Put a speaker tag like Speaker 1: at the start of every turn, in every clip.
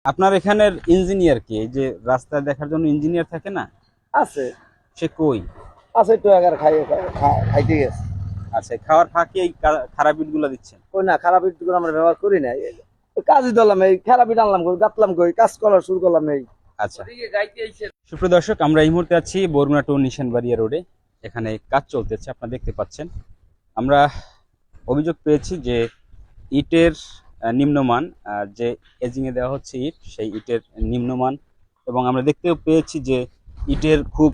Speaker 1: আপনার এখানের ইঞ্জিনিয়ার কি? এই যে রাস্তা দেখার জন্য ইঞ্জিনিয়ার থাকে না,
Speaker 2: আছে
Speaker 1: সে কই?
Speaker 2: আছে একটু আগে খাইতে গেছে।
Speaker 1: আচ্ছা, খাওয়ার ফাঁকে এই খারাপ ইট গুলো দিচ্ছেন?
Speaker 2: কই না, খারাপ ইটগুলো আমরা ব্যবহার করি না। কাজই দিলাম, এই খারাপ ইট আনলাম কই, গাতলাম কই, কাজ করা শুরু করলাম এই।
Speaker 1: আচ্ছা, সুপ্রিয় দর্শক, আমরা এই মুহূর্তে আছি বরগুনা টু নিশানবাড়িয়া রোডে। এখানে কাজ চলতেছে, আপনারা দেখতে পাচ্ছেন। আমরা অভিযোগ পেয়েছি যে ইটের নিম্নমান, যে এজিংয়ে দেওয়া হচ্ছে ইট, সেই ইটের নিম্নমান, এবং আমরা দেখতেও পেয়েছি যে ইটের খুব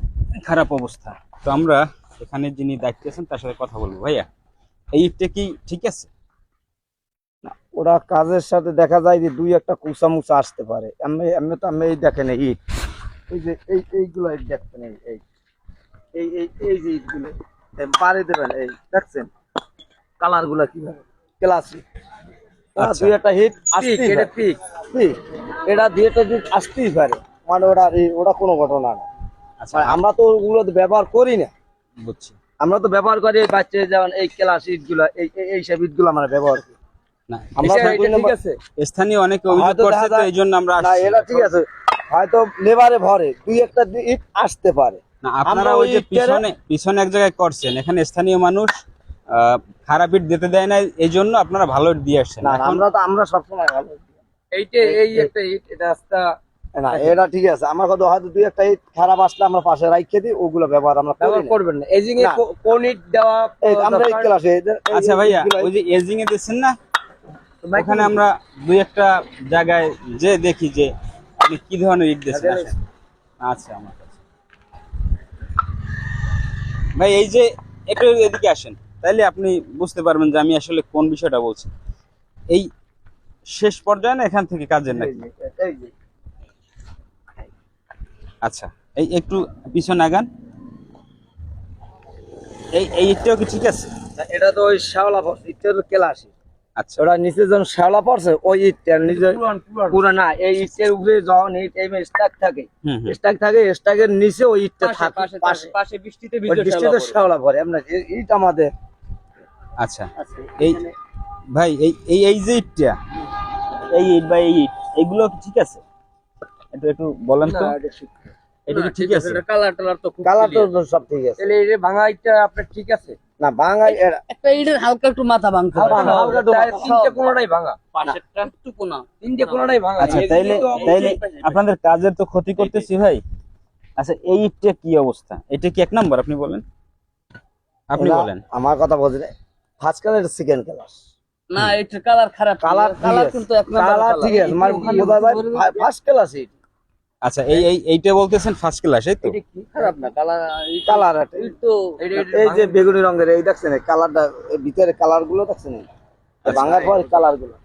Speaker 1: খারাপ অবস্থা। তো আমরা এখানে যিনি দায়িত্বে আছেন তার সাথে কথা বলবো। ভাইয়া, এই ইটটা কি ঠিক আছে?
Speaker 2: ওরা কাজের সাথে দেখা যায় যে দুই একটা কুচা মুচা আসতে পারে। আমি এই দেখেন এই ইট, এই যে এইগুলো ইট দেখছেন, এই এই এই এই এই যে ইটগুলো পারে দেবেন, এই দেখছেন কালার গুলা কিভাবে ক্লাসিক।
Speaker 1: আচ্ছা।
Speaker 2: দুই একটা হিট আসতেই পারে, ঠিক এটা দুই একটা হিট আসতেই পারে, মানে ওটা কোনো ঘটনা না।
Speaker 1: আচ্ছা,
Speaker 2: মানে আমরা তো ওগুলো ব্যবহার করি না,
Speaker 1: বুঝছি।
Speaker 2: আমরা তো ব্যবহার করি বাচ্চা যেমন এই ক্লাস ইট গুলা, এই সব ইট গুলো আমরা ব্যবহার করি।
Speaker 1: না,
Speaker 2: আমরা ঠিক আছে,
Speaker 1: স্থানীয় অনেকে অভিযোগ করছে, তো এই জন্য আমরা
Speaker 2: না
Speaker 1: আসছি।
Speaker 2: এটা ঠিক আছে, হয়তো লেবারে ভরে দুই একটা ইট আসতে পারে।
Speaker 1: না, আপনারা ওই যে পিছনে এক জায়গায় করছেন, এখানে স্থানীয় মানুষ খারাপ ইট দিতে দেয় না, এই জন্য আপনারা ভালো ইট দিয়ে আসছেন।
Speaker 2: না, আমরা সবসময় ভালো এইটা, এই একটা ইট এটা রাস্তা না, এটা ঠিক আছে। আমার কথা হয়তো দুই একটা ইট খারাপ আসলে আমরা পাশে রাখে দিই, ওগুলো ব্যবহার আমরা করবেন না। এজিং এ কোন ইট দেওয়া আমরা এই ক্লাসে।
Speaker 1: আচ্ছা ভাইয়া, ওই যে এজিং এ দিচ্ছেন না, ওখানে আমরা দুই একটা জায়গায় যে দেখি যে আপনি কি ধরনের ইট দিচ্ছেন। আচ্ছা, আমার কাছে ভাই, এই যে একটু এদিকে আসেন, তাইলে আপনি বুঝতে পারবেন যে আমি আসলে কোন বিষয়টা বলছি। এই শেষ পর্যায়ে না এখান থেকে কাজের নাকি? আচ্ছা, এই একটু পিছনে আগান। এই ইটটাও কি ঠিক আছে?
Speaker 2: এটা তো ওই শ্যাওলা পড়ছে, ইটটা তো ক্লাসি।
Speaker 1: আচ্ছা,
Speaker 2: ওটা নিচে যখন শ্যাওলা পড়ছে, ওই ইটটা নিচে পুরো না, এই ইটের উপরে যখন ইট এই স্ট্যাক থাকে, স্ট্যাকের নিচে ওই ইটটা থাকে, পাশে বৃষ্টিতে শ্যাওলা পড়ে। আপনার ইট আমাদের।
Speaker 1: আচ্ছা, এই ভাই, এই যে ইটটা, এই ইট বা এই ইট, এগুলো কি ঠিক আছে? একটু একটু বলেন তো, এটা কি ঠিক আছে?
Speaker 2: কালার তো সব ঠিক আছে। তাহলে এই ভাঙা ইটটা আপনার ঠিক আছে না? ভাঙা একটা ইটের হালকা একটু মাথা ভাঙতে হবে, হালকা তিনটে কোণাটাই ভাঙা, পাশেরটা একটু কোণা, তিনটে কোণাটাই ভাঙা।
Speaker 1: আচ্ছা, তাইলে আপনাদের কাজের তো ক্ষতি করতেছি ভাই। আচ্ছা, এই ইটটা কি অবস্থা? এটা কি এক নাম্বার? আপনি বলেন, আপনি বলেন।
Speaker 2: আমার কথা বলছেন, ফার্স্ট কালার সেকেন্ড ক্লাস
Speaker 3: না, এটা কালার খারাপ, কালার কিন্তু এক নাম্বার
Speaker 2: কালার ঠিক আছে, মানে বোঝা যায় ফার্স্ট ক্লাস ইট।
Speaker 1: আচ্ছা, এইটা বলতেছেন ফার্স্ট ক্লাস, এই তো?
Speaker 2: এটা কি খারাপ না, কালার
Speaker 3: তো
Speaker 2: এই যে বেগুনি রঙের, এই দেখছেন কালারটা, ভিতরে কালার গুলো দেখছেন, ভাঙার পর কালার গুলো।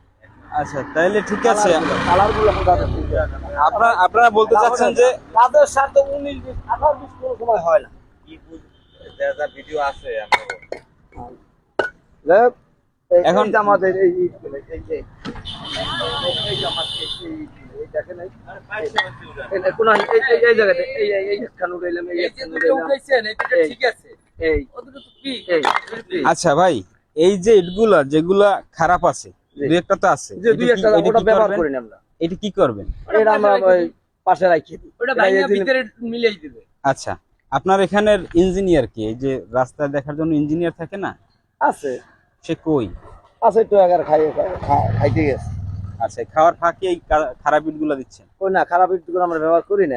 Speaker 1: আচ্ছা, তাইলে ঠিক আছে।
Speaker 2: কালার গুলো
Speaker 1: আপনারা বলতে চাচ্ছেন যে
Speaker 2: কাদের সাথে 19 20 18 20 কোনো সময় হয় না।
Speaker 4: ভিডিও আছে
Speaker 1: এখন
Speaker 2: আমাদের এই যে এই আমাদের এই দেখেন, এই কোন এই জায়গাতে এই স্থান উঠাইলাম, এই স্থান উঠাইছেন, এটা ঠিক আছে। এই ওদিকে তো কি
Speaker 1: আচ্ছা ভাই, এই যে ইটগুলা যেগুলা খারাপ আছে, দুই একটা তো আছে,
Speaker 2: যে দুই একটা ওটা ব্যবহার করি না আমরা।
Speaker 1: এটা কি করবেন?
Speaker 2: এটা আমরা ওই পাশে রাখি দিই, ওটা ভাঙা ভিতরে মিলাই দিবে।
Speaker 1: আচ্ছা, আপনার এখানের ইঞ্জিনিয়ার কি? এই যে রাস্তা দেখার জন্য ইঞ্জিনিয়ার থাকে না,
Speaker 2: আছে
Speaker 1: সে কই?
Speaker 2: আছে একটু আগে খাইতে গেছে।
Speaker 1: আচ্ছা, খাওয়ার ফাঁকে এই খারাপ ইটগুলো দিচ্ছেন?
Speaker 2: কই না, খারাপ ইটগুলো আমরা ব্যবহার করি না।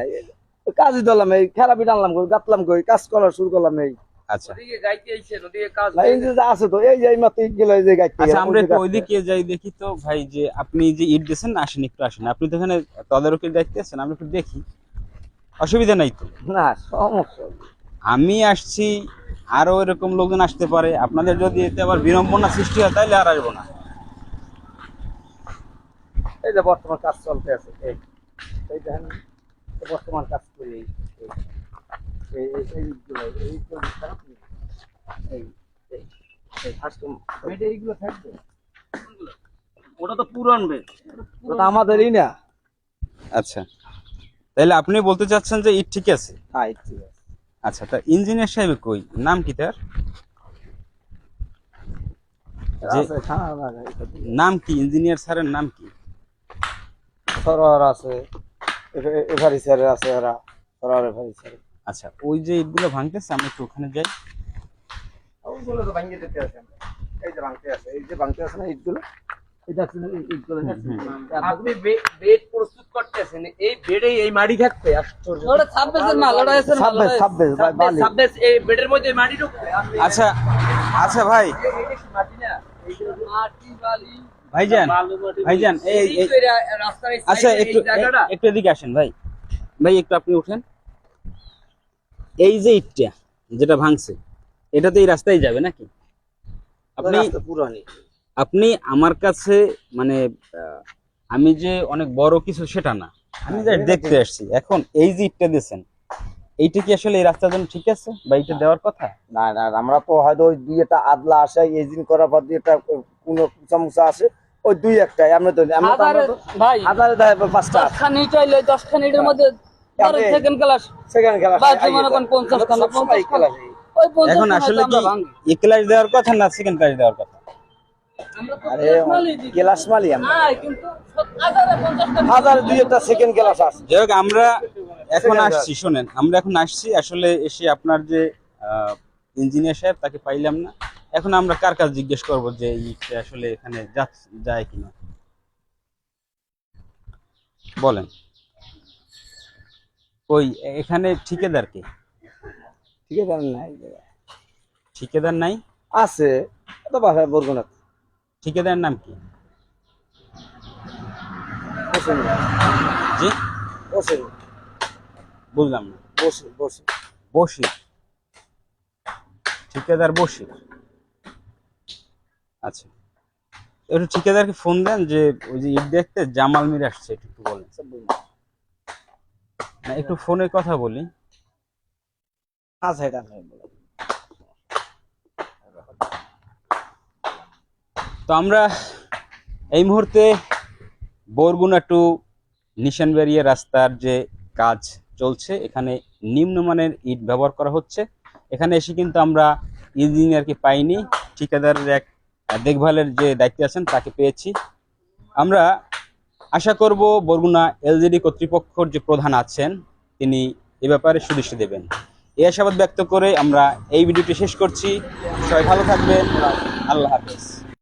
Speaker 2: কাজই দিলাম, এই খারাপ ইট আনলাম কই, গাতলাম কই, কাজ করা শুরু করলাম এই।
Speaker 1: আচ্ছা,
Speaker 2: ওদিকে গাইতে আইছেন, ওদিকে কাজ এই যে আছে তো, এই যে মাত্র ইট গুলো এই যে গাইতে।
Speaker 1: আচ্ছা, আমরা একটু ওইদিকে যাই দেখি তো ভাই, যে আপনি যে ইট দিয়েছেন না, আসেন একটু আসেন, আপনি তো এখানে তদারকির দায়িত্বে আছেন, আমরা একটু দেখি, অসুবিধা নাই তো?
Speaker 2: না, সমস্যা
Speaker 1: আমি আসছি, আরো এরকম লোকজন আসতে পারে, আপনাদের যদি এতে আবার বিড়ম্বনা সৃষ্টি হয় তাহলে আর আসবো না।
Speaker 2: এই যে বর্তমান কাজ চলতে আছে, এই দেখেন বর্তমান কাজ করি, এই এইগুলো এই তো খারাপ নেই, এই এই ফার্স্ট এইগুলো থাকবে, ওটা তো পুরান বে, ওটা আমাদেরই না।
Speaker 1: আচ্ছা, তাহলে আপনি বলতে চাচ্ছেন যে ইট ঠিক আছে?
Speaker 2: হ্যাঁ, ঠিক আছে।
Speaker 1: আচ্ছা, তা ইঞ্জিনিয়ার সাহেব কই? নাম কি তার? নাম কি ইঞ্জিনিয়ার স্যারের নাম কি?
Speaker 2: সরোয়ার আছে, এভারিসারে আছে, এরা সরোয়ার এভারিসারে।
Speaker 1: আচ্ছা, ওই যে ইটগুলো ভাঙতেছে, আমরা একটু ওখানে যাই।
Speaker 2: ওগুলো তো ভাঙিয়ে দিতে আছে আমরা। এই যে ভাঙতে আছে, এই যে ভাঙতে আছে না ইটগুলো, এটা আছে না, এই ইটগুলো আছে।
Speaker 3: আপনি বেড প্রস্তুত করতেছেন, এই বেডে এই মাটি থাকবে। আশ্চর্য, ওটা 26 এর মাল, ওটা আছে
Speaker 2: 26 বালি।
Speaker 3: 26 এই বেডের মধ্যে মাটি ঢুকবে।
Speaker 1: আচ্ছা আচ্ছা ভাই,
Speaker 3: মাটি না, এই যে মাটি বালি
Speaker 1: ভাইজান ভাইজান এই
Speaker 3: রাস্তার এই
Speaker 1: আচ্ছা
Speaker 3: সাইডে
Speaker 1: একটু
Speaker 3: এই জায়গাটা
Speaker 1: একটু এদিকে আসেন ভাই, ভাই একটু আপনি উঠেন। এই যে ইটটা যেটা ভাঙছে, এটা তো এই রাস্তায় যাবে নাকি? আপনি
Speaker 2: রাস্তা পুরানি।
Speaker 1: আপনি আমার কাছে মানে আমি যে অনেক বড় কিছু সেটা না, আমি যা দেখতে আসছি। এখন এই যে ইটটা দিয়েছেন, এইটা কি আসলে এই রাস্তার জন্য ঠিক আছে বা এইটা দেওয়ার কথা?
Speaker 2: না না, আমরা তো হয়তো ওই দুই একটা আদলা আসে, এজিন করার পর দুই একটা কোনো চামচা আসে, ওই দুই একটাই। আমরা তো
Speaker 3: ভাই
Speaker 2: হাজারে দেয় 5টা
Speaker 3: 10 খানি চাইলে 10 খানির মধ্যে
Speaker 2: আপনি
Speaker 3: সেকেন্ড ক্লাস
Speaker 2: সেকেন্ড খেলা
Speaker 3: বা মনে করেন 50 খানা 50 খানা ওই 50
Speaker 1: এখন
Speaker 3: খানা
Speaker 1: আসলে
Speaker 3: আমরা
Speaker 1: কি
Speaker 3: ভাঙি।
Speaker 1: এ ক্লাস দেওয়ার কথা না সেকেন্ড ক্লাস দেওয়ার কথা?
Speaker 3: আমরা তো
Speaker 2: আরে
Speaker 3: মালই দিই।
Speaker 2: ক্লাস মালি আমরা
Speaker 3: না, কিন্তু হাজারে 50 খানা
Speaker 2: হাজারে দুই একটা সেকেন্ড ক্লাস আসে।
Speaker 1: যাই হোক, আমরা এখন
Speaker 2: Second
Speaker 1: আসছি, শোনেন, আমরা এখন আসছি আসলে এসে আপনার যে ইঞ্জিনিয়ার সাহেব তাকে পাইলাম না। এখন আমরা কার কাছে জিজ্ঞেস করব যে ইটটা আসলে এখানে যায় কিনা, বলেন। ওই এখানে ঠিকাদার কে?
Speaker 2: ঠিক আছে নাই
Speaker 1: ঠিকাদার নাই?
Speaker 2: আছে তো বাসায় বরগুনা
Speaker 1: ঠিকাদারের নাম কি?
Speaker 2: বসে
Speaker 1: জি
Speaker 2: বসে
Speaker 1: বুঝলাম না।
Speaker 2: বসে বসে
Speaker 1: বশির, ঠিকাদার বশির। আচ্ছা, একটু ঠিকাদারকে ফোন দেন যে ওই যে ইট দেখতে জামাল মির আসছে, একটু বলেন না, একটু ফোনে কথা বলি।
Speaker 2: আছে এটা নাই বলে।
Speaker 1: তো আমরা এই মুহূর্তে বরগুনা টু নিশানবাড়িয়া রাস্তার যে কাজ চলছে, এখানে নিম্নমানের ইট ব্যবহার করা হচ্ছে। এখানে এসে কিন্তু আমরা ইঞ্জিনিয়ারকে পাইনি, ঠিকাদারের এক দেখভালের যে দায়িত্বে আছেন তাকে পেয়েছি। আমরা আশা করব বরগুনা এলজিডি কর্তৃপক্ষের যে প্রধান আছেন তিনি এ ব্যাপারে সুদৃষ্টি দেবেন। এই আশাবাদ ব্যক্ত করে আমরা এই ভিডিওটি শেষ করছি। সবাই ভালো থাকবেন, আল্লাহ হাফেজ।